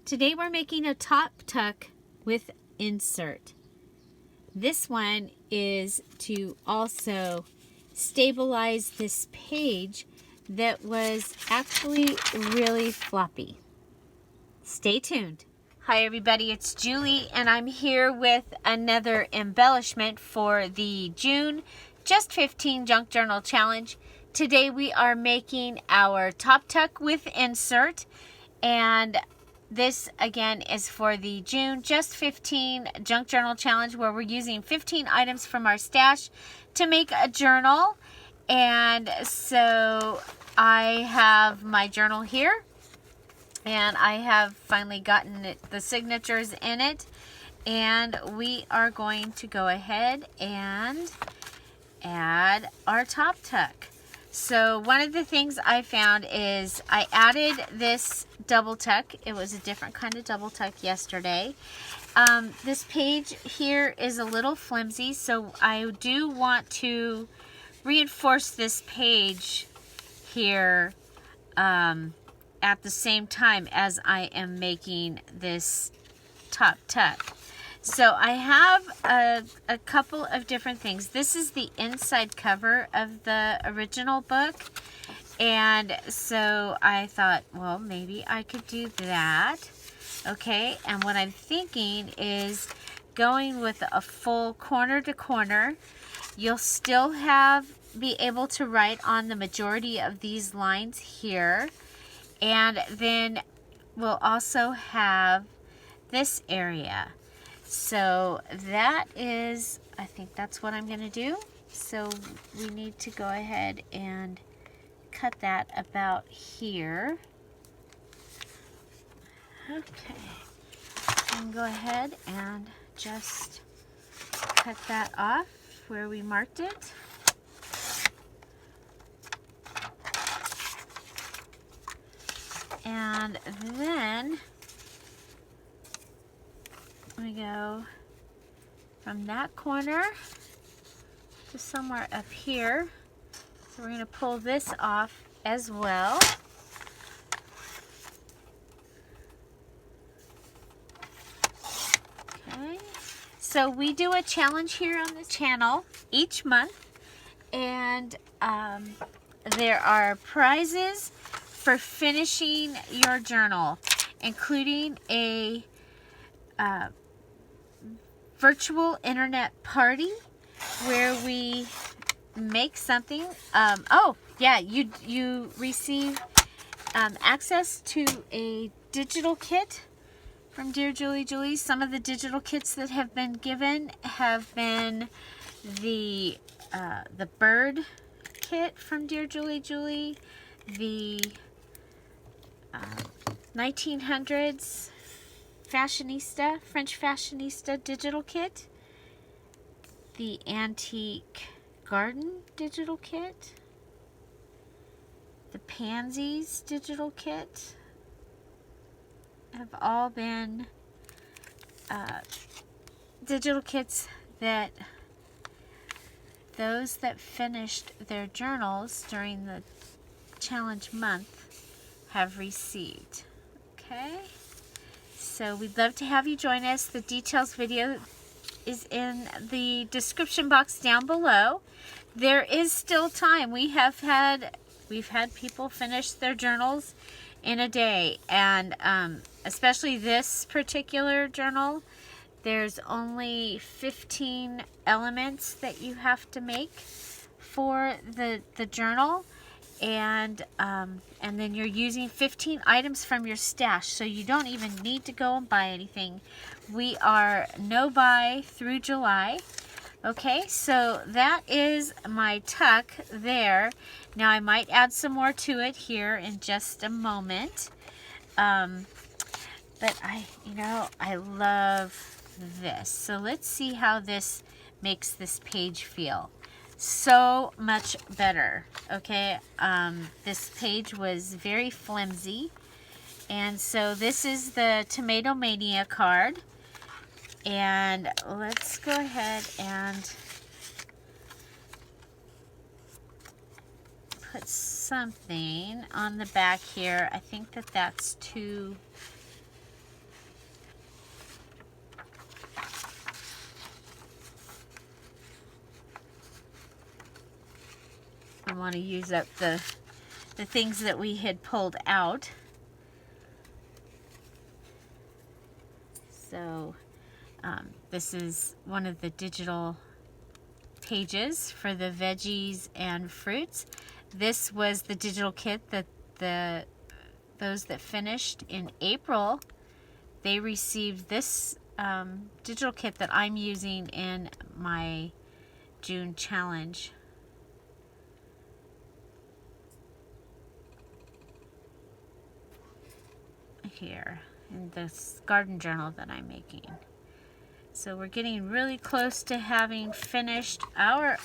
Today we're making a top tuck with insert. This one is to also stabilize this page that was actually really floppy. Stay tuned. Hi everybody, it's Julie and I'm here with another embellishment for the June Just 15 Junk Journal Challenge. Today we are making our top tuck with insert, and this again is for the June Just 15 Junk Journal Challenge, where we're using 15 items from our stash to make a journal. And so I have my journal here, and I have finally gotten the signatures in it, and we are going to go ahead and add our top tuck. So one of the things I found is I added this double tuck. It was a different kind of double tuck yesterday. This page here is a little flimsy, so I do want to reinforce this page here at the same time as I am making this top tuck. So I have a couple of different things. This is the inside cover of the original book. And so I thought, well, maybe I could do that. Okay, and what I'm thinking is going with a full corner to corner. You'll still be able to write on the majority of these lines here. And then we'll also have this area. So that is, I think that's what I'm going to do. So we need to go ahead and cut that about here. Okay. And go ahead and just cut that off where we marked it. And then we go from that corner to somewhere up here. So we're going to pull this off as well. Okay. So we do a challenge here on this channel each month, and there are prizes for finishing your journal, including a virtual internet party where we make something. Oh yeah, you receive access to a digital kit from Dear Julie. Some of the digital kits that have been given have been the bird kit from Dear Julie, the 1900s French Fashionista digital kit, the Antique Garden digital kit, the Pansies digital kit, have all been digital kits that those that finished their journals during the challenge month have received. Okay? So we'd love to have you join us. The details video is in the description box down below. There is still time. We've had people finish their journals in a day, and especially this particular journal, there's only 15 elements that you have to make for the journal. And then you're using 15 items from your stash, so you don't even need to go and buy anything. We are no buy through July. Okay, so that is my tuck there. Now I might add some more to it here in just a moment. But I love this. So let's see how this makes this page feel. So much better. Okay, this page was very flimsy, and so this is the Tomatomania card, and let's go ahead and put something on the back here. I think that's too want to use up the things that we had pulled out. So this is one of the digital pages for the veggies and fruits. This was the digital kit that those that finished in April, they received this digital kit that I'm using in my June challenge. Here in this garden journal that I'm making. So we're getting really close to having finished our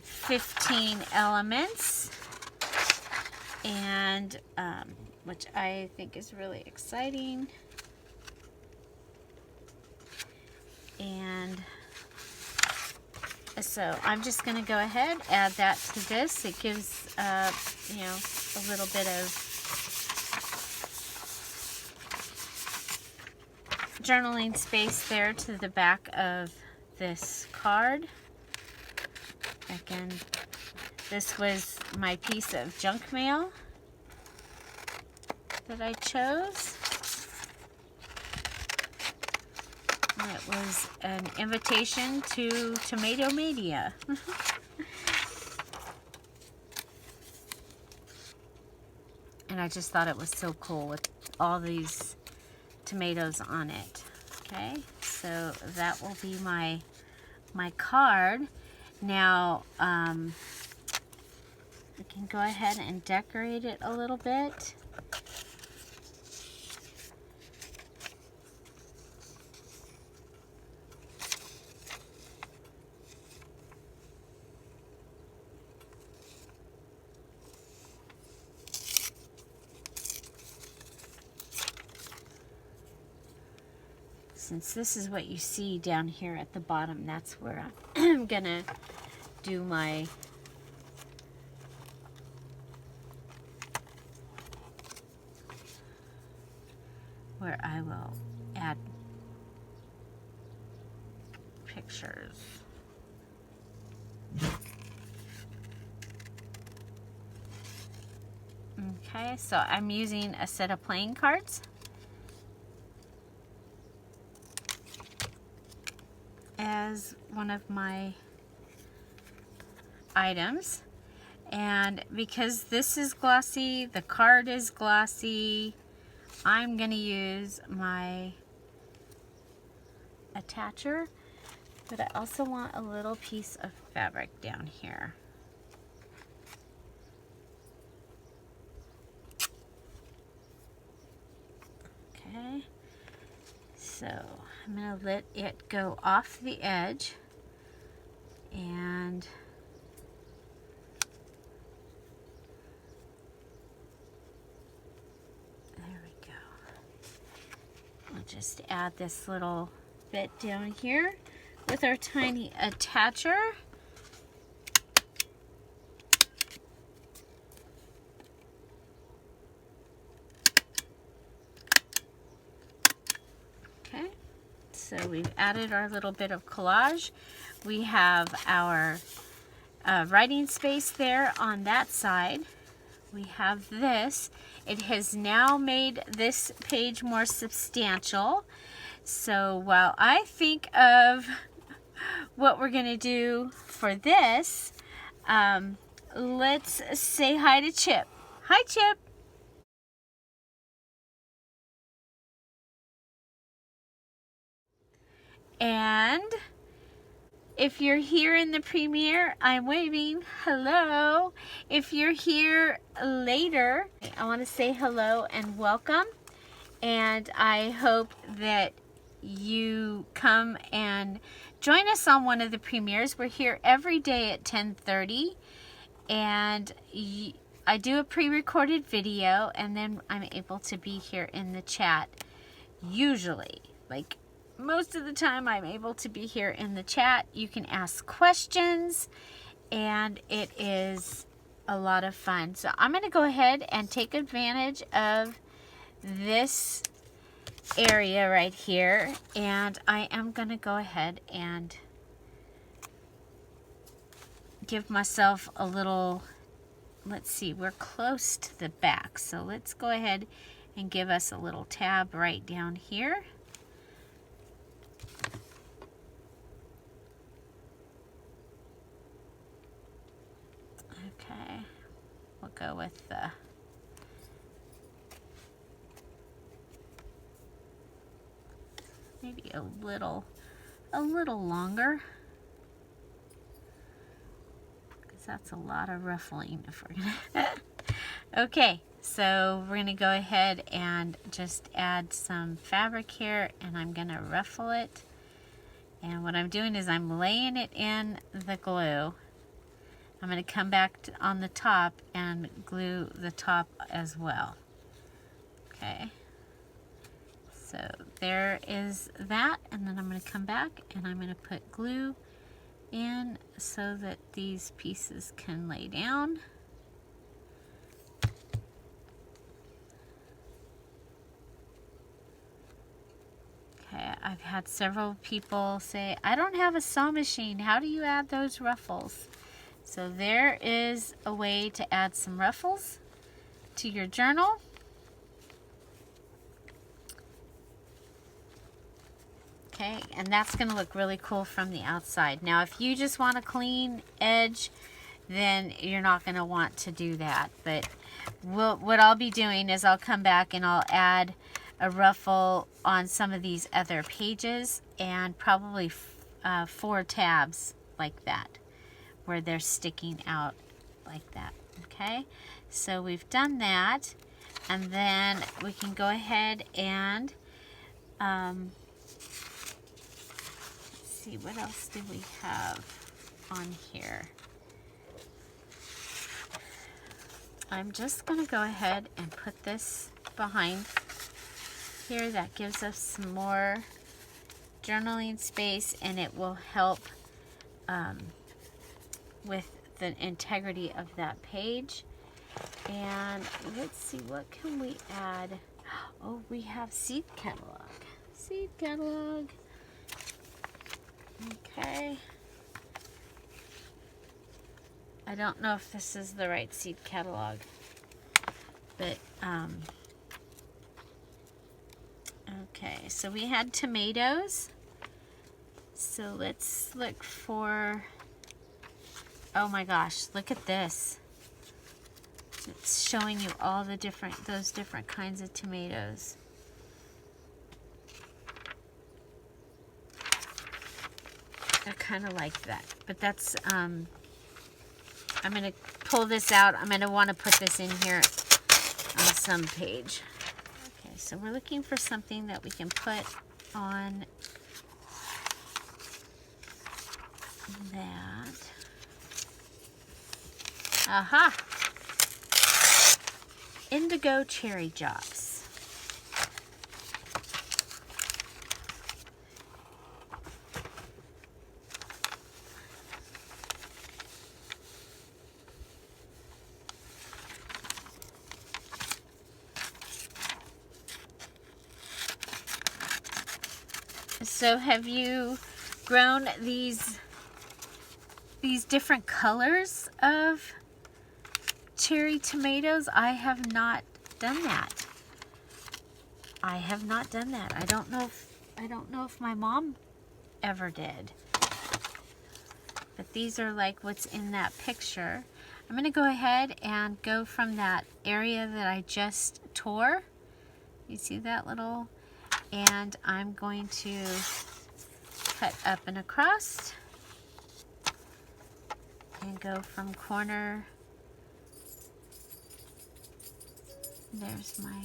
15 elements, and which I think is really exciting. And so I'm just going to go ahead, add that to this. It gives you know, a little bit of journaling space there to the back of this card. Again, this was my piece of junk mail that I chose. And it was an invitation to Tomatomania. And I just thought it was so cool with all these tomatoes on it. Okay, so that will be my card. Now I can go ahead and decorate it a little bit. Since this is what you see down here at the bottom, that's where I'm gonna do my where I will add pictures. Okay, so I'm using a set of playing cards as one of my items, and because this is glossy, the card is glossy, I'm gonna use my attacher, but I also want a little piece of fabric down here. Okay, so I'm going to let it go off the edge, and there we go. I'll just add this little bit down here with our tiny attacher. So we've added our little bit of collage. We have our writing space there on that side. We have this. It has now made this page more substantial. So while I think of what we're going to do for this, let's say hi to Chip. Hi, Chip. And if you're here in the premiere, I'm waving. Hello. If you're here later, I want to say hello and welcome. And I hope that you come and join us on one of the premieres. We're here every day at 10:30. And I do a pre-recorded video, and then I'm able to be here in the chat. Usually, like most of the time, I'm able to be here in the chat. You can ask questions, and it is a lot of fun. So I'm going to go ahead and take advantage of this area right here, and I am going to go ahead and give myself a little let's see, we're close to the back. So let's go ahead and give us a little tab right down here. Okay, we'll go with the maybe a little longer, because that's a lot of ruffling if we're gonna okay, so we're gonna go ahead and just add some fabric here, and I'm gonna ruffle it. And what I'm doing is I'm laying it in the glue. I'm going to come back on the top and glue the top as well. Okay, so there is that, and then I'm going to come back and I'm going to put glue in so that these pieces can lay down. Okay, I've had several people say, I don't have a sew machine. How do you add those ruffles? So there is a way to add some ruffles to your journal. Okay, and that's going to look really cool from the outside. Now, if you just want a clean edge, then you're not going to want to do that. But what I'll be doing is I'll come back and I'll add a ruffle on some of these other pages, and probably 4 tabs like that, where they're sticking out like that. Okay, so we've done that, and then we can go ahead and let's see, what else do we have on here? I'm just going to go ahead and put this behind here. That gives us some more journaling space, and it will help with the integrity of that page. And let's see, what can we add? Oh, we have seed catalog. Seed catalog. Okay. I don't know if this is the right seed catalog, but okay, so we had tomatoes. So let's look for, oh my gosh, look at this. It's showing you all the those different kinds of tomatoes. I kind of like that, but that's, I'm going to pull this out. I'm going to want to put this in here on some page. Okay, so we're looking for something that we can put on that. Aha! Indigo cherry drops. So have you grown these different colors of cherry tomatoes? I have not done that. I have not done that. I don't know if my mom ever did. But these are like what's in that picture. I'm going to go ahead and go from that area that I just tore. You see that little? And I'm going to cut up and across and go from corner. There's my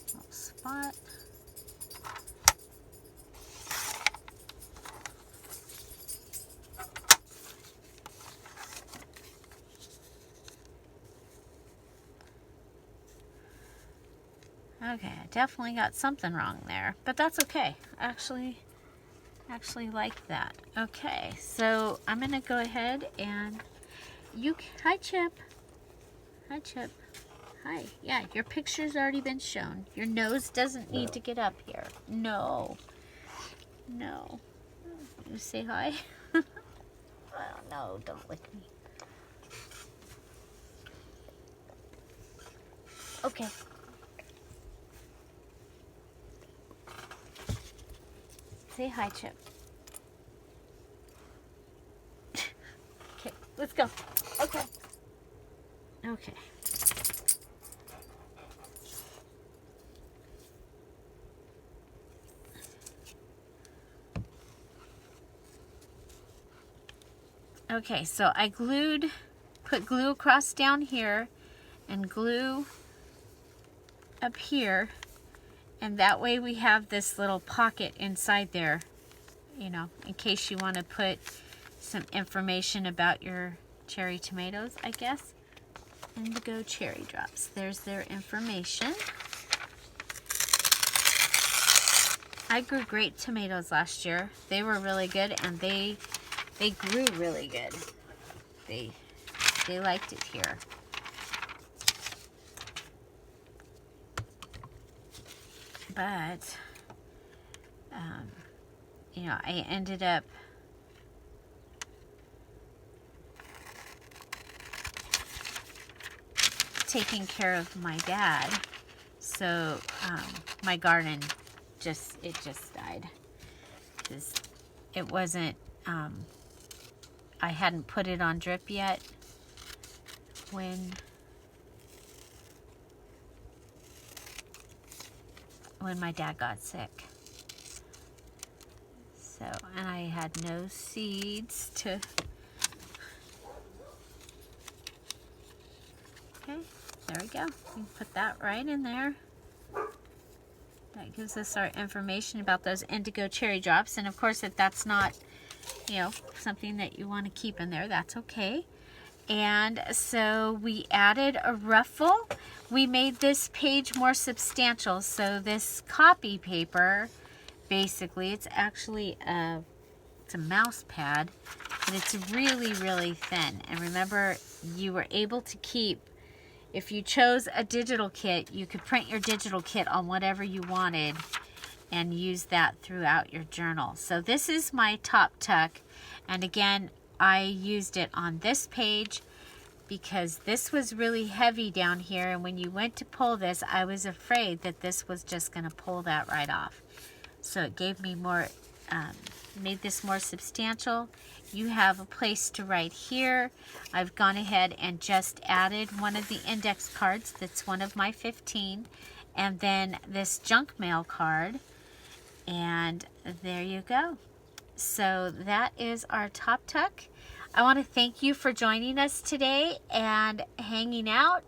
little spot. Okay, I definitely got something wrong there, but that's okay. Actually like that. Okay, so I'm gonna go ahead and hi Chip. Hi Chip. Hi. Yeah, your picture's already been shown. Your nose doesn't need to get up here. No. No. You say hi? Oh, no, don't lick me. Okay. Say hi, Chip. Okay, let's go. Okay. Okay. Okay, so I put glue across down here and glue up here, and that way we have this little pocket inside there, you know, in case you want to put some information about your cherry tomatoes, I guess. Indigo cherry drops. There's their information. I grew great tomatoes last year. They were really good, and they grew really good. They liked it here. But you know, I ended up taking care of my dad, so my garden just died because it wasn't I hadn't put it on drip yet when my dad got sick. So, and I had no seeds to... Okay, there we go. We can put that right in there. That gives us our information about those indigo cherry drops. And of course, if that's not, you know, something that you want to keep in there, that's okay. And so we added a ruffle. We made this page more substantial. So this copy paper, basically, it's actually it's a mouse pad, but it's really, really thin. And remember, you were able to keep, if you chose a digital kit, you could print your digital kit on whatever you wanted and use that throughout your journal. So this is my top tuck. And again, I used it on this page because this was really heavy down here. And when you went to pull this, I was afraid that this was just going to pull that right off. So it gave me more, made this more substantial. You have a place to write here. I've gone ahead and just added one of the index cards. That's one of my 15. And then this junk mail card. And there you go. So that is our top tuck. I want to thank you for joining us today and hanging out.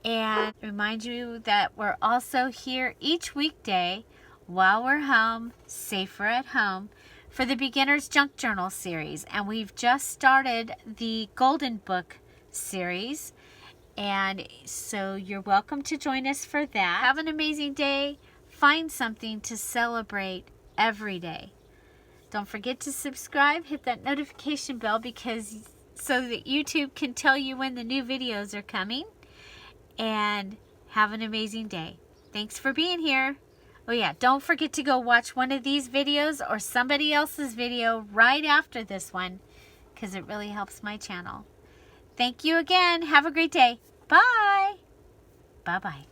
And remind you that we're also here each weekday while we're home, safer at home, for the Beginner's Junk Journal series. And we've just started the Golden Book series. And so you're welcome to join us for that. Have an amazing day. Find something to celebrate every day. Don't forget to subscribe. Hit that notification bell so that YouTube can tell you when the new videos are coming. And have an amazing day. Thanks for being here. Oh yeah, don't forget to go watch one of these videos or somebody else's video right after this one, because it really helps my channel. Thank you again. Have a great day. Bye. Bye-bye.